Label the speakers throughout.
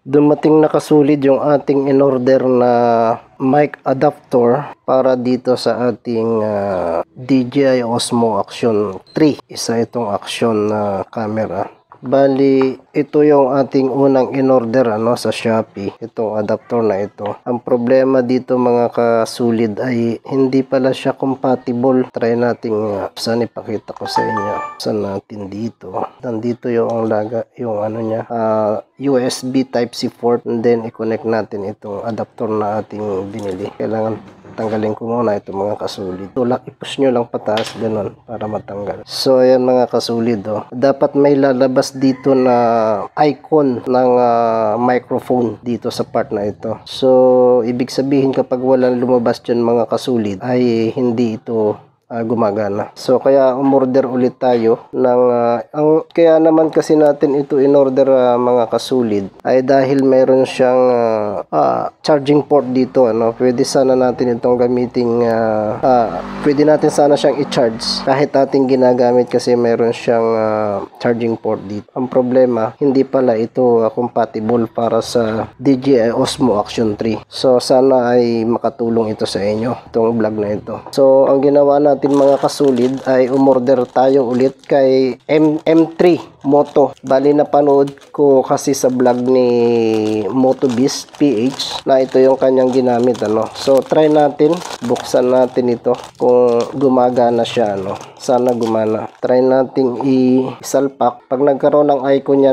Speaker 1: Dumating na kasulid yung ating in-order na mic adapter para dito sa ating DJI Osmo Action 3. Isa itong action na camera. Bali, ito yung ating unang in-order sa Shopee, itong adapter na ito. Ang problema dito mga kasulid ay hindi pala siya compatible. Try natin saan ipakita ko sa inyo. Saan natin dito? Nandito yung niya, USB Type-C port, and then i-connect natin itong adapter na ating binili. Kailangan tanggalin ko muna ito mga kasulid. I-push nyo lang pataas ganun para matanggal. So ayan mga kasulid, dapat may lalabas dito na icon ng microphone dito sa part na ito. So ibig sabihin kapag walang lumabas dyan mga kasulid ay hindi ito gumagana. So kaya umorder ulit tayo ng kaya naman kasi natin ito in-order mga kasulid ay dahil mayroon siyang charging port dito. Pwede sana natin itong gamitin, pwede natin sana siyang i-charge kahit ating ginagamit kasi mayroon siyang charging port dito. Ang problema, hindi pala ito compatible para sa DJI Osmo Action 3. So sana ay makatulong ito sa inyo, itong vlog na ito. So ang ginawa natin mga kasulid ay umorder tayo ulit kay M3 Moto. Bali napanood ko kasi sa vlog ni MotoBeast PH na ito yung kanyang ginamit. So try natin, buksan natin ito kung gumagana siya. Sana gumana. Try nating isalpak. Pag nagkaroon ng icon niya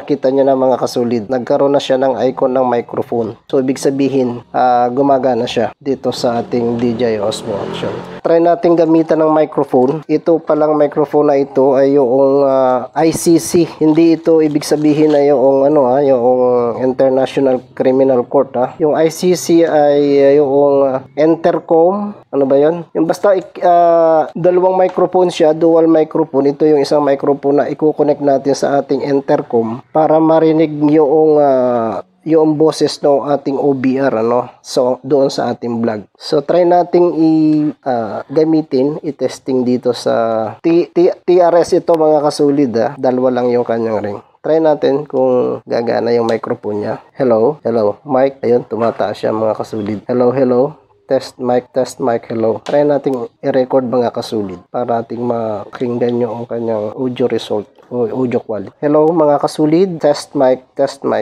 Speaker 1: kita niyo na mga kasulid, nagkaroon na siya ng icon ng microphone. So ibig sabihin gumagana siya dito sa ating DJI Osmo Action. Try natin gamitan ng microphone. Ito palang microphone na ito ay yung ICC. Hindi ito ibig sabihin na yung yung International Criminal Court. Yung ICC ay yung intercom. Ano ba yun? Yung basta dalawang microphone siya, dual microphone. Ito yung isang microphone na i-connect natin sa ating intercom para marinig yung boses ng ating OBR so doon sa ating vlog. So try nating gamitin, i-testing dito sa TRS ito mga kasulid. Dalawa lang yung kanyang ring. Try natin kung gagana yung microphone niya. Hello mic. Ayun, tumataas siya mga kasulid. Hello test mic, hello. Try nating i-record mga kasulid para ating makinggan yung kanyang audio result o audio quality. Hello mga kasulid, test mic,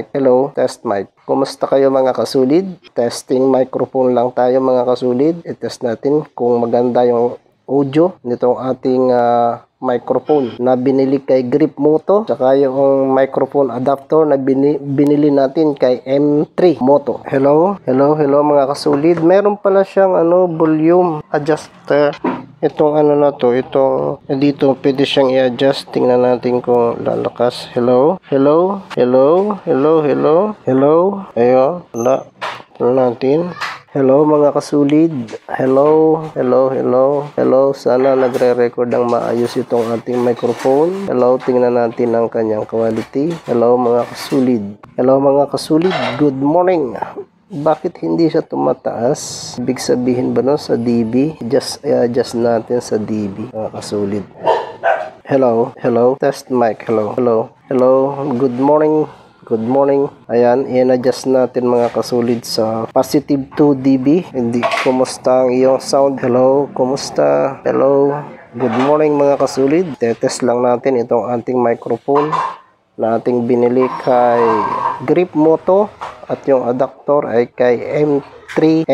Speaker 1: hello, test mic. Kumusta kayo mga kasulid? Testing microphone lang tayo mga kasulid. I-test natin kung maganda yung audio nitong ating microphone na binili kay Grip Moto, saka yung microphone adapter na binili natin kay M3 Moto. Hello mga kasulid. Meron pala siyang volume adjuster. Itong dito pwede siyang i-adjust. Tingnan natin kung lalakas. Hello. Ayo, wala. Tingnan natin. Hello mga kasulid. Hello. Sana nagre-record ng maayos itong ating microphone. Hello, tingnan natin ang kanyang quality. Hello mga kasulid. Good morning. Bakit hindi siya tumataas? Ibig sabihin ba sa dB? Adjust natin sa dB mga kasulid. Hello. Test mic. Hello. Good morning. Ayan, i-adjust natin mga kasulid sa positive 2 dB. Hindi, kumusta ang iyong sound? Hello, kumusta? Hello. Good morning mga kasulid. Tetest lang natin itong ating microphone na ating binili kay Grip Moto at yung adapter ay kay M3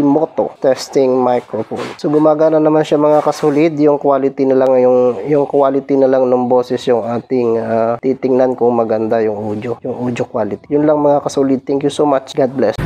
Speaker 1: Moto testing microphone. So gumagana naman siya mga kasulid. Yung quality na lang ng boses yung ating titingnan kung maganda yung audio quality. Yun lang mga kasulid. Thank you so much. God bless.